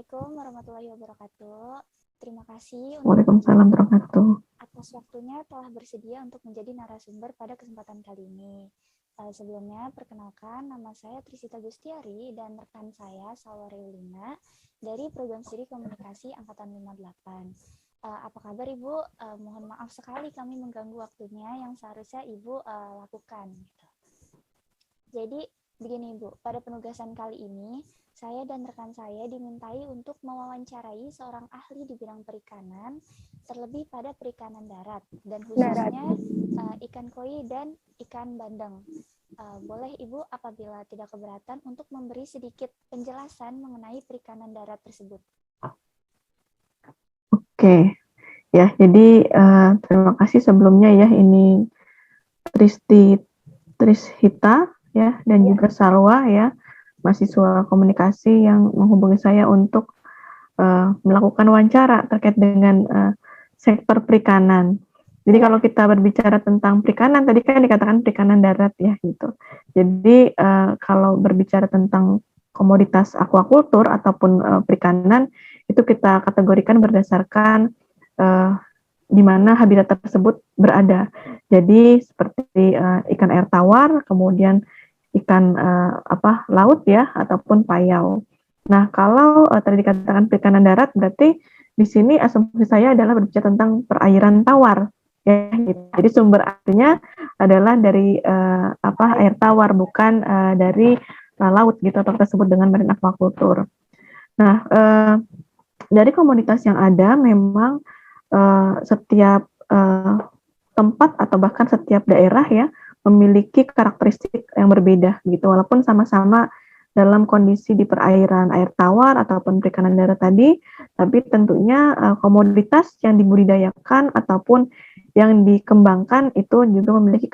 Assalamualaikum warahmatullahi wabarakatuh. Terima kasih Waalaikumsalam warahmatullahi wabarakatuh. atas waktunya telah bersedia untuk menjadi narasumber pada kesempatan kali ini. Sebelumnya, perkenalkan nama saya Trisita Gustiari dan rekan saya Salwa Reulina dari Program Studi Komunikasi Angkatan 58. Apa kabar Ibu? Mohon maaf sekali kami mengganggu waktunya yang seharusnya Ibu lakukan. Jadi, begini Ibu, pada penugasan kali ini, saya dan rekan saya dimintai untuk mewawancarai seorang ahli di bidang perikanan, terlebih pada perikanan darat, dan khususnya ikan koi dan ikan bandeng. Boleh Ibu apabila tidak keberatan untuk memberi sedikit penjelasan mengenai perikanan darat tersebut. Oke, ya jadi terima kasih sebelumnya ya, ini Trishita ya, dan juga Salwa ya, mahasiswa komunikasi yang menghubungi saya untuk melakukan wawancara terkait dengan sektor perikanan. Jadi kalau kita berbicara tentang perikanan, tadi kan dikatakan perikanan darat ya gitu. Jadi kalau berbicara tentang komoditas aquaculture ataupun perikanan, itu kita kategorikan berdasarkan di mana habitat tersebut berada. Jadi seperti ikan air tawar, kemudian ikan laut ya, ataupun payau. Nah, kalau tadi dikatakan perikanan darat, berarti di sini asumsi saya adalah berbicara tentang perairan tawar, ya. Gitu. Jadi sumber airnya adalah dari air tawar, bukan dari laut gitu, atau kita sebut dengan marine aquaculture. Nah, dari komoditas yang ada, memang setiap tempat atau bahkan setiap daerah ya memiliki karakteristik yang berbeda gitu, walaupun sama-sama dalam kondisi di perairan air tawar ataupun perikanan darat tadi, tapi tentunya komoditas yang dibudidayakan ataupun yang dikembangkan itu juga memiliki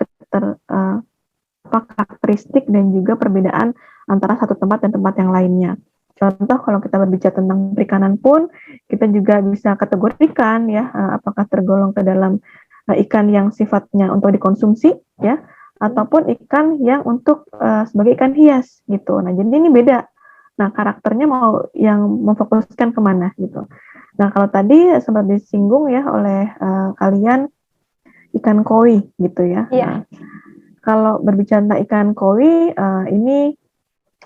karakteristik dan juga perbedaan antara satu tempat dan tempat yang lainnya. Contoh kalau kita berbicara tentang perikanan pun, kita juga bisa kategorikan ya, apakah tergolong ke dalam ikan yang sifatnya untuk dikonsumsi ya, ataupun ikan yang untuk sebagai ikan hias gitu. Nah, jadi ini beda. Nah, karakternya mau yang memfokuskan kemana gitu. Nah, kalau tadi sempat disinggung ya oleh kalian ikan koi gitu ya. Nah, kalau berbicara tentang ikan koi, ini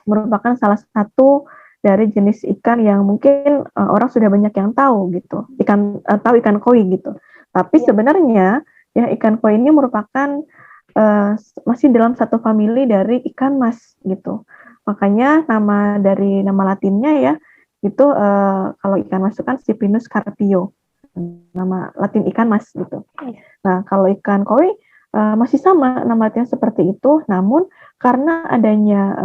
merupakan salah satu dari jenis ikan yang mungkin orang sudah banyak yang tahu gitu. Tahu ikan koi gitu. Tapi sebenarnya ya ikan koi ini merupakan masih dalam satu famili dari ikan mas gitu. Makanya dari nama latinnya ya itu kalau ikan mas itu kan Cyprinus carpio, nama latin ikan mas gitu. Nah kalau ikan koi masih sama nama latinnya seperti itu, namun karena adanya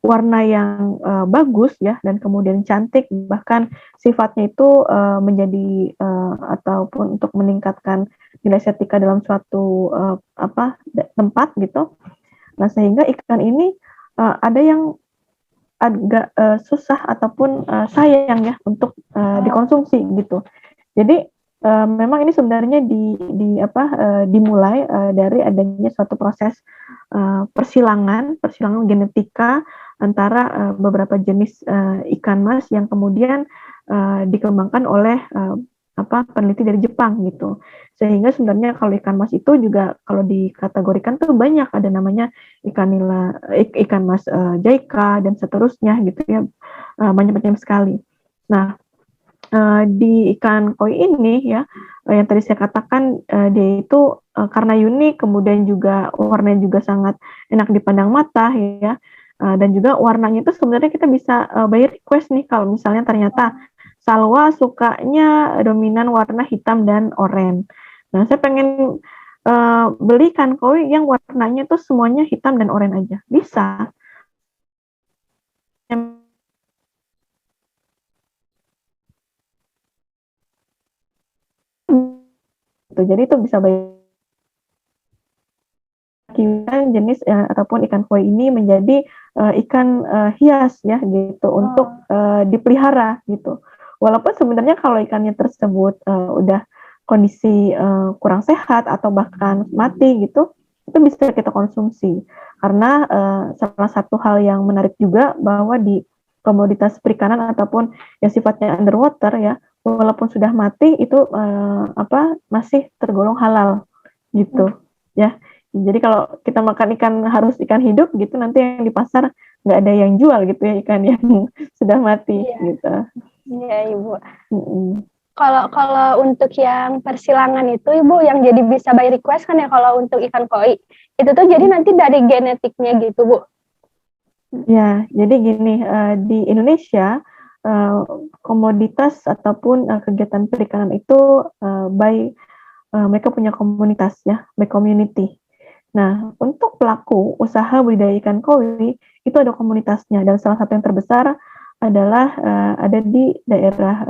warna yang bagus ya dan kemudian cantik, bahkan sifatnya itu menjadi ataupun untuk meningkatkan nilai estetika dalam suatu tempat gitu. Nah, sehingga ikan ini ada yang agak susah ataupun sayang ya untuk dikonsumsi gitu. Jadi memang ini sebenarnya dimulai dari adanya suatu proses persilangan genetika antara beberapa jenis ikan mas yang kemudian dikembangkan oleh peneliti dari Jepang gitu. Sehingga sebenarnya kalau ikan mas itu juga kalau dikategorikan tuh banyak, ada namanya ikan nila, ikan mas jaika dan seterusnya gitu ya, banyak sekali. Nah, di ikan koi ini ya, yang tadi saya katakan dia itu karena unik, kemudian juga warnanya juga sangat enak dipandang mata ya, dan juga warnanya itu sebenarnya kita bisa by request nih, kalau misalnya ternyata Salwa sukanya dominan warna hitam dan oranye. Nah, saya pengen beli ikan koi yang warnanya tuh semuanya hitam dan oranye aja, bisa. Jadi itu bisa jenis ataupun ikan koi ini menjadi ikan hias ya gitu, untuk dipelihara gitu. Walaupun sebenarnya kalau ikannya tersebut udah kondisi kurang sehat atau bahkan mati gitu, itu bisa kita konsumsi. Karena salah satu hal yang menarik juga bahwa di komoditas perikanan ataupun yang sifatnya underwater ya, walaupun sudah mati itu masih tergolong halal gitu ya. Jadi kalau kita makan ikan harus ikan hidup gitu, nanti yang di pasar nggak ada yang jual gitu ya ikan yang sudah mati gitu. Iya Ibu. Kalau untuk yang persilangan itu Ibu yang jadi bisa by request kan ya, kalau untuk ikan koi itu tuh jadi nanti dari genetiknya gitu Bu. Ya, jadi gini, di Indonesia komoditas ataupun kegiatan perikanan itu mereka punya komunitas ya, by community. Nah, untuk pelaku usaha budidaya ikan koi itu ada komunitasnya, dan salah satu yang terbesar adalah ada di daerah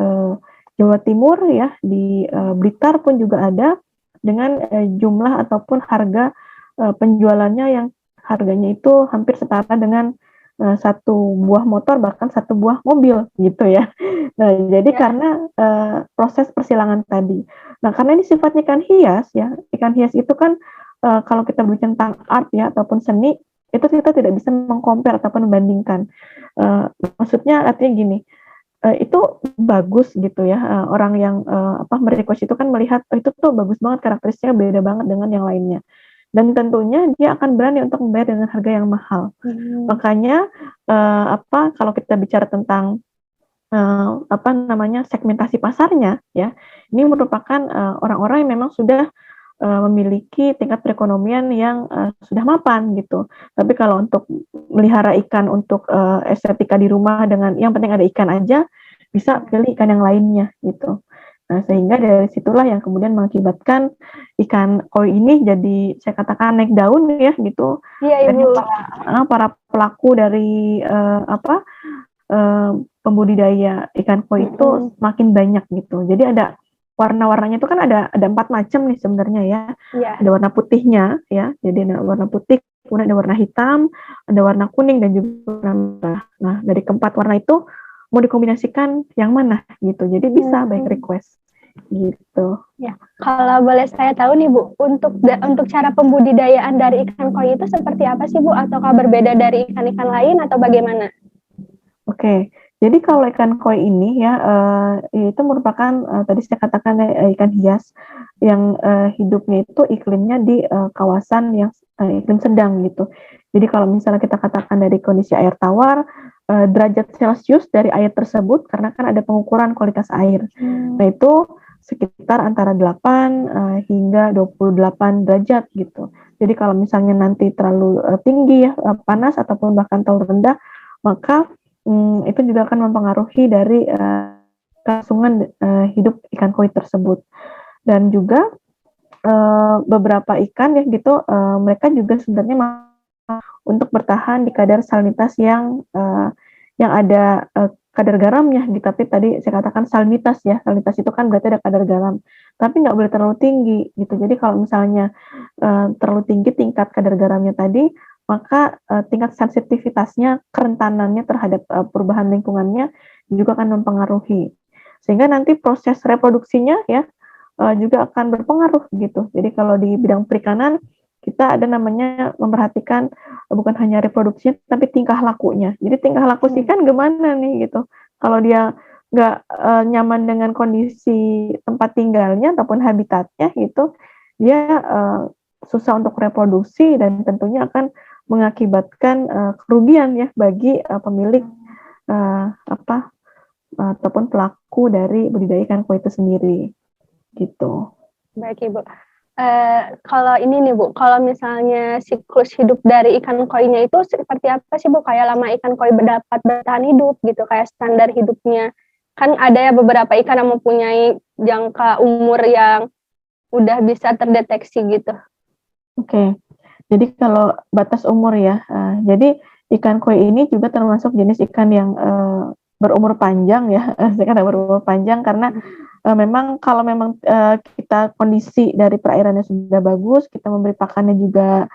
Jawa Timur ya, di Blitar pun juga ada, dengan jumlah ataupun harga penjualannya yang harganya itu hampir setara dengan satu buah motor, bahkan satu buah mobil gitu ya. Nah, jadi karena proses persilangan tadi. Nah, karena ini sifatnya ikan hias ya, ikan hias itu kan kalau kita berbicara tentang art ya ataupun seni, itu kita tidak bisa mengcompare ataupun membandingkan. Maksudnya artinya gini, itu bagus gitu ya, orang yang merequest itu kan melihat itu tuh bagus banget, karakteristiknya beda banget dengan yang lainnya. Dan tentunya dia akan berani untuk membayar dengan harga yang mahal. Makanya kalau kita bicara tentang segmentasi pasarnya ya, ini merupakan orang-orang yang memang sudah memiliki tingkat perekonomian yang sudah mapan gitu. Tapi kalau untuk melihara ikan untuk estetika di rumah dengan yang penting ada ikan aja, bisa pilih ikan yang lainnya gitu. Nah, sehingga dari situlah yang kemudian mengakibatkan ikan koi ini jadi, saya katakan, naik daun ya gitu. Iya Ibu. Para pelaku dari pembudidaya ikan koi itu makin banyak gitu. Jadi ada warna-warnanya itu kan ada 4 macam nih sebenarnya ya. Ada warna putihnya ya, jadi ada warna putih, kemudian ada warna hitam, ada warna kuning, dan juga warna merah. Nah, dari keempat warna itu mau dikombinasikan yang mana gitu. Jadi bisa by request gitu. Ya, kalau boleh saya tahu nih Bu, untuk cara pembudidayaan dari ikan koi itu seperti apa sih Bu? Ataukah berbeda dari ikan-ikan lain atau bagaimana? Oke, jadi kalau ikan koi ini ya itu merupakan tadi saya katakan ikan hias yang hidupnya itu iklimnya di kawasan yang iklim sedang gitu. Jadi kalau misalnya kita katakan dari kondisi air tawar, derajat Celcius dari air tersebut, karena kan ada pengukuran kualitas air. Nah, itu sekitar antara 8 hingga 28 derajat gitu. Jadi kalau misalnya nanti terlalu tinggi ya, panas ataupun bahkan terlalu rendah, maka itu juga akan mempengaruhi dari kelangsungan hidup ikan koi tersebut. Dan juga beberapa ikan ya gitu, mereka juga sebenarnya untuk bertahan di kadar salinitas yang ada kadar garamnya gitu. Tapi tadi saya katakan salinitas ya, salinitas itu kan berarti ada kadar garam, tapi nggak boleh terlalu tinggi gitu. Jadi kalau misalnya terlalu tinggi tingkat kadar garamnya tadi, maka tingkat sensitivitasnya, kerentanannya terhadap perubahan lingkungannya juga akan mempengaruhi. Sehingga nanti proses reproduksinya ya juga akan berpengaruh gitu. Jadi kalau di bidang perikanan, kita ada namanya memperhatikan bukan hanya reproduksinya, tapi tingkah lakunya. Jadi tingkah laku si ikan gimana nih gitu. Kalau dia nggak nyaman dengan kondisi tempat tinggalnya ataupun habitatnya gitu, dia susah untuk reproduksi, dan tentunya akan mengakibatkan kerugian ya bagi pemilik ataupun pelaku dari budidaya ikan koi itu sendiri gitu. Baik Ibu. Kalau ini nih Bu, kalau misalnya siklus hidup dari ikan koinya itu seperti apa sih Bu? Kayak lama ikan koi dapat bertahan hidup gitu, kayak standar hidupnya. Kan ada ya beberapa ikan yang mempunyai jangka umur yang udah bisa terdeteksi gitu. Oke. Jadi kalau batas umur ya, jadi ikan koi ini juga termasuk jenis ikan yang berumur panjang ya, saya kata berumur panjang karena memang kalau memang kita kondisi dari perairannya sudah bagus, kita memberi pakannya juga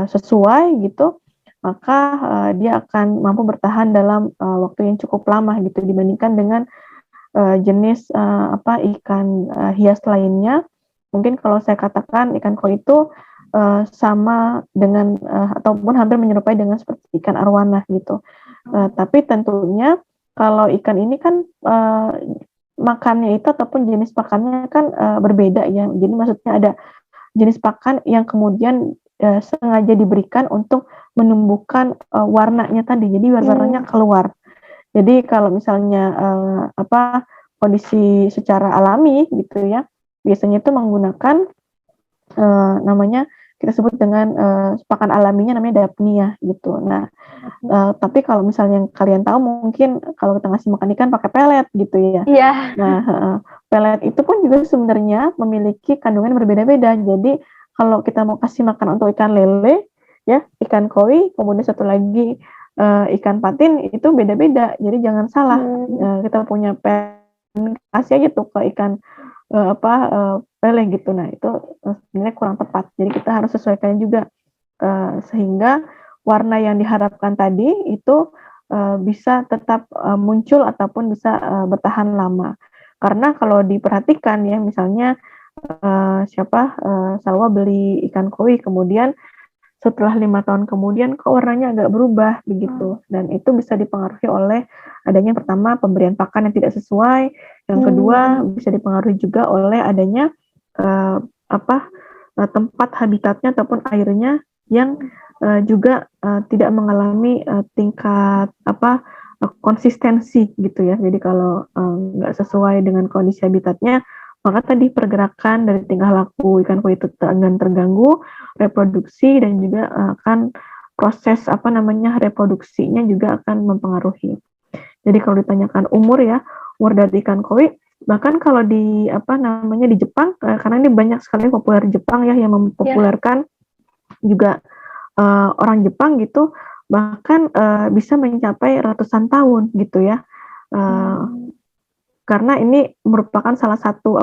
sesuai gitu, maka dia akan mampu bertahan dalam waktu yang cukup lama gitu dibandingkan dengan jenis ikan hias lainnya. Mungkin kalau saya katakan ikan koi itu sama dengan ataupun hampir menyerupai dengan seperti ikan arwana gitu. Tapi tentunya kalau ikan ini kan makannya itu ataupun jenis pakannya kan berbeda ya. Jadi maksudnya ada jenis pakan yang kemudian sengaja diberikan untuk menumbuhkan warnanya tadi. Jadi warnanya keluar. Jadi kalau misalnya kondisi secara alami gitu ya, biasanya itu menggunakan namanya kita sebut dengan pakan alaminya namanya Daphnia gitu. Nah, tapi kalau misalnya kalian tahu mungkin kalau kita ngasih makan ikan pakai pelet gitu ya. Iya. Nah, pelet itu pun juga sebenarnya memiliki kandungan berbeda-beda. Jadi kalau kita mau kasih makan untuk ikan lele, ya ikan koi, kemudian satu lagi ikan patin itu beda-beda. Jadi jangan salah, kita punya kasih aja tuh ke ikan lele gitu. Nah itu sebenarnya kurang tepat. Jadi kita harus sesuaikan juga sehingga warna yang diharapkan tadi itu bisa tetap muncul ataupun bisa bertahan lama. Karena kalau diperhatikan ya, misalnya Salwa beli ikan koi, kemudian setelah 5 tahun kemudian kok warnanya agak berubah begitu, dan itu bisa dipengaruhi oleh adanya pertama pemberian pakan yang tidak sesuai, yang kedua bisa dipengaruhi juga oleh adanya tempat habitatnya ataupun airnya yang juga tidak mengalami tingkat konsistensi gitu ya. Jadi kalau nggak sesuai dengan kondisi habitatnya, maka tadi pergerakan dari tingkah laku ikan koi itu akan terganggu, reproduksi dan juga akan proses reproduksinya juga akan mempengaruhi. Jadi kalau ditanyakan umur ya, umur dari ikan koi, bahkan kalau di di Jepang, karena ini banyak sekali populer di Jepang ya yang mempopulerkan juga orang Jepang gitu, bahkan bisa mencapai ratusan tahun gitu ya. Karena ini merupakan salah satu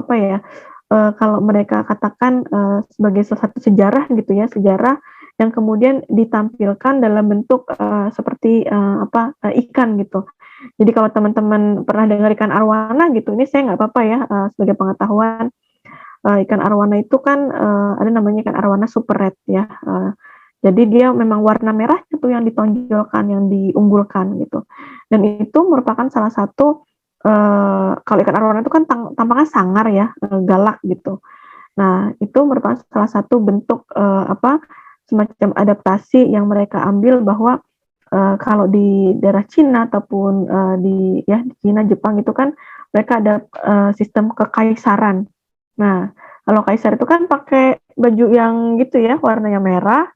kalau mereka katakan sebagai salah satu sejarah gitu ya, sejarah yang kemudian ditampilkan dalam bentuk seperti ikan gitu. Jadi kalau teman-teman pernah dengar ikan arwana gitu, ini saya nggak apa-apa ya sebagai pengetahuan, ikan arwana itu kan ada namanya ikan arwana super red ya. Jadi dia memang warna merahnya tuh yang ditonjolkan, yang diunggulkan gitu. Dan itu merupakan salah satu kalau ikan arwana itu kan tampaknya sangar ya, galak gitu. Nah, itu merupakan salah satu bentuk semacam adaptasi yang mereka ambil bahwa kalau di daerah Cina ataupun di Cina, Jepang itu kan mereka ada sistem kekaisaran. Nah, kalau kaisar itu kan pakai baju yang gitu ya, warnanya merah,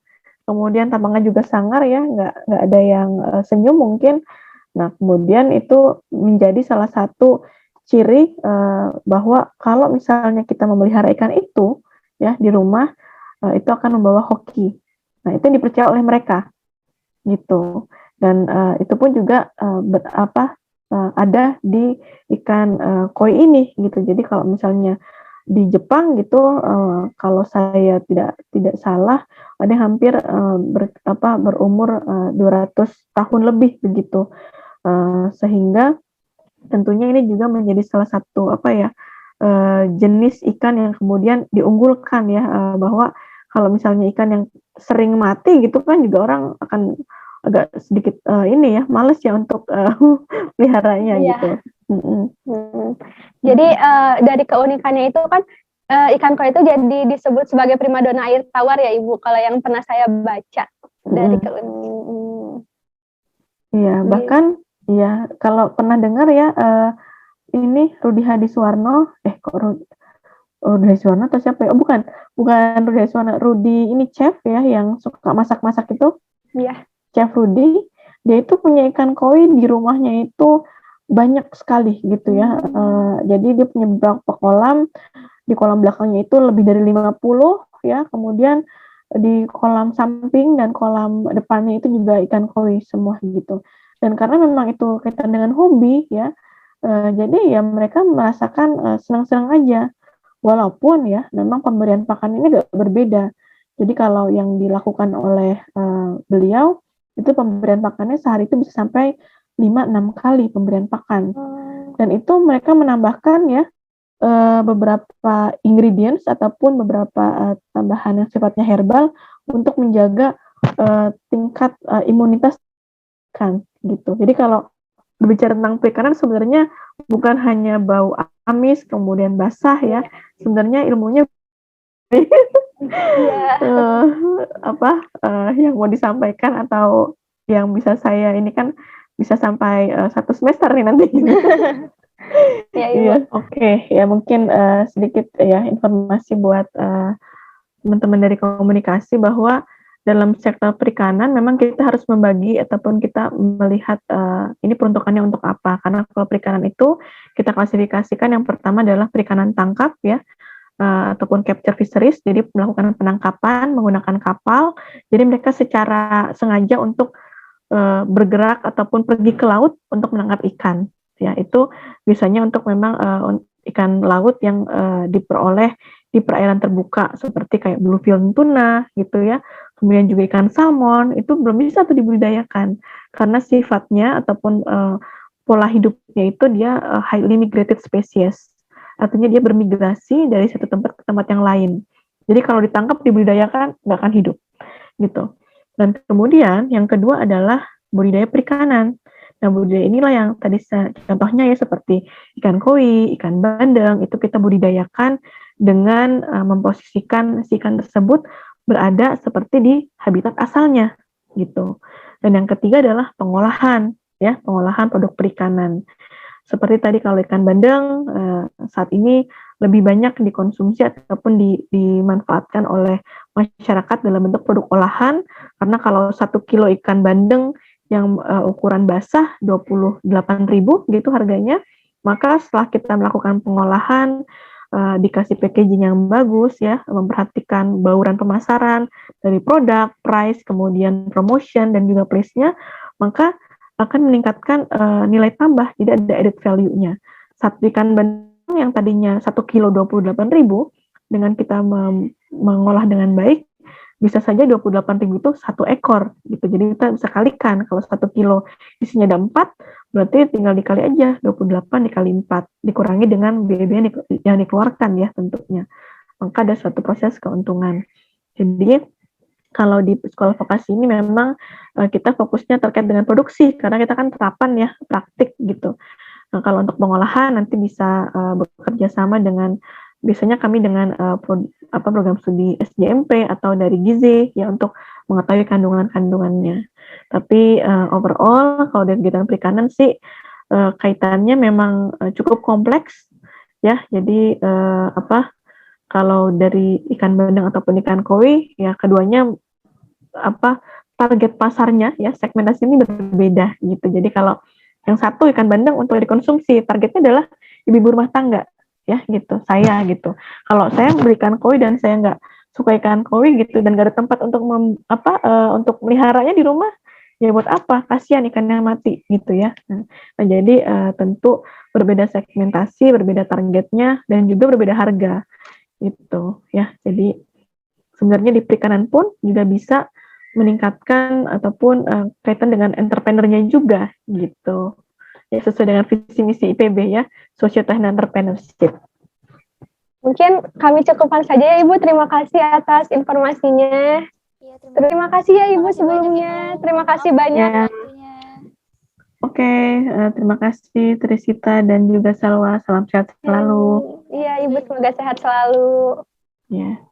kemudian tampangnya juga sangar ya, nggak ada yang senyum mungkin. Nah, kemudian itu menjadi salah satu ciri bahwa kalau misalnya kita memelihara ikan itu ya di rumah, itu akan membawa hoki. Nah, itu dipercaya oleh mereka gitu. Dan itu pun juga ada di ikan koi ini gitu. Jadi kalau misalnya di Jepang gitu, kalau saya tidak salah, ada hampir berumur 200 tahun lebih begitu. Sehingga tentunya ini juga menjadi salah satu jenis ikan yang kemudian diunggulkan ya, bahwa kalau misalnya ikan yang sering mati gitu kan juga orang akan agak sedikit males ya untuk peliharanya gitu. Jadi dari keunikannya itu kan ikan koi itu jadi disebut sebagai primadona air tawar ya Ibu, kalau yang pernah saya baca dari keunikan. Iya, bahkan ya kalau pernah dengar ya ini Rudi Hadiswarno, Rudi Hadiswarno atau siapa ya? Oh, bukan Rudi Hadiswarno, Rudi ini chef ya yang suka masak-masak itu. Iya. Chef Rudi, dia itu punya ikan koi di rumahnya itu banyak sekali gitu ya. Jadi dia punya beberapa kolam, di kolam belakangnya itu lebih dari 50 ya, kemudian di kolam samping dan kolam depannya itu juga ikan koi semua gitu. Dan karena memang itu kaitan dengan hobi ya, jadi ya mereka merasakan senang-senang aja. Walaupun ya memang pemberian pakan ini agak berbeda. Jadi kalau yang dilakukan oleh beliau itu pemberian pakannya sehari itu bisa sampai 5-6 kali pemberian pakan. Dan itu mereka menambahkan ya beberapa ingredients ataupun beberapa tambahan yang sifatnya herbal untuk menjaga tingkat imunitas ikan gitu. Jadi kalau berbicara tentang perikanan sebenarnya bukan hanya bau amis kemudian basah ya, sebenarnya ilmunya eh, yang mau disampaikan atau yang bisa saya ini kan bisa sampai 1 semester nih nanti. Ya, Ibu. Iya, oke. Ya mungkin sedikit ya informasi buat teman-teman dari komunikasi bahwa dalam sektor perikanan memang kita harus membagi ataupun kita melihat ini peruntukannya untuk apa. Karena kalau perikanan itu kita klasifikasikan yang pertama adalah perikanan tangkap ya, ataupun capture fisheries, jadi melakukan penangkapan menggunakan kapal. Jadi mereka secara sengaja untuk bergerak ataupun pergi ke laut untuk menangkap ikan. Ya, itu biasanya untuk memang ikan laut yang diperoleh di perairan terbuka seperti kayak bluefin tuna gitu ya. Kemudian juga ikan salmon itu belum bisa tuh dibudidayakan karena sifatnya ataupun pola hidupnya itu dia highly migrated species. Artinya dia bermigrasi dari satu tempat ke tempat yang lain. Jadi kalau ditangkap dibudidayakan nggak akan hidup gitu. Dan kemudian yang kedua adalah budidaya perikanan. Nah, budidaya inilah yang tadi contohnya ya seperti ikan koi, ikan bandeng, itu kita budidayakan dengan memposisikan si ikan tersebut berada seperti di habitat asalnya gitu. Dan yang ketiga adalah pengolahan ya, pengolahan produk perikanan. Seperti tadi kalau ikan bandeng saat ini lebih banyak dikonsumsi ataupun dimanfaatkan oleh masyarakat dalam bentuk produk olahan, karena kalau 1 kilo ikan bandeng yang ukuran basah 28.000 gitu harganya, maka setelah kita melakukan pengolahan, dikasih packaging yang bagus ya, memperhatikan bauran pemasaran dari produk, price, kemudian promotion dan juga place-nya, maka akan meningkatkan nilai tambah, jadi ada added value-nya. Satu ikan bandeng yang tadinya 1 kilo 28.000, dengan kita mengolah dengan baik, bisa saja 28.000 itu 1 ekor gitu. Jadi kita bisa kalikan, kalau 1 kilo isinya ada 4, berarti tinggal dikali aja 28 dikali 4, dikurangi dengan biaya yang dikeluarkan ya tentunya. Maka ada suatu proses keuntungan. Jadi kalau di sekolah vokasi ini memang kita fokusnya terkait dengan produksi, karena kita kan terapan ya, praktik gitu. Nah, kalau untuk pengolahan nanti bisa bekerja sama dengan, biasanya kami dengan program studi SJMP atau dari Gizi ya untuk mengetahui kandungan-kandungannya. Tapi overall kalau dari kegiatan perikanan sih kaitannya memang cukup kompleks ya. Jadi kalau dari ikan bandeng ataupun ikan koi, ya keduanya target pasarnya ya segmentasi ini berbeda gitu. Jadi kalau yang satu ikan bandeng untuk dikonsumsi, targetnya adalah ibu rumah tangga ya gitu. Saya gitu. Kalau saya berikan koi dan saya nggak suka ikan koi gitu dan nggak ada tempat untuk untuk meliharanya di rumah, ya buat apa? Kasihan ikannya mati gitu ya. Nah jadi tentu berbeda segmentasi, berbeda targetnya dan juga berbeda harga gitu ya. Jadi sebenarnya di perikanan pun juga bisa meningkatkan ataupun kaitan dengan entrepreneurnya juga gitu. Ya sesuai dengan visi misi IPB ya, Social Technical Entrepreneurship. Mungkin kami cukupkan saja ya Ibu. Terima kasih atas informasinya. Ya, terima kasih ya Ibu sebelumnya. Terima kasih banyak. Ya. Oke, terima kasih Trisita dan juga Salwa. Salam sehat selalu. Iya Ibu, semoga sehat selalu. Ya.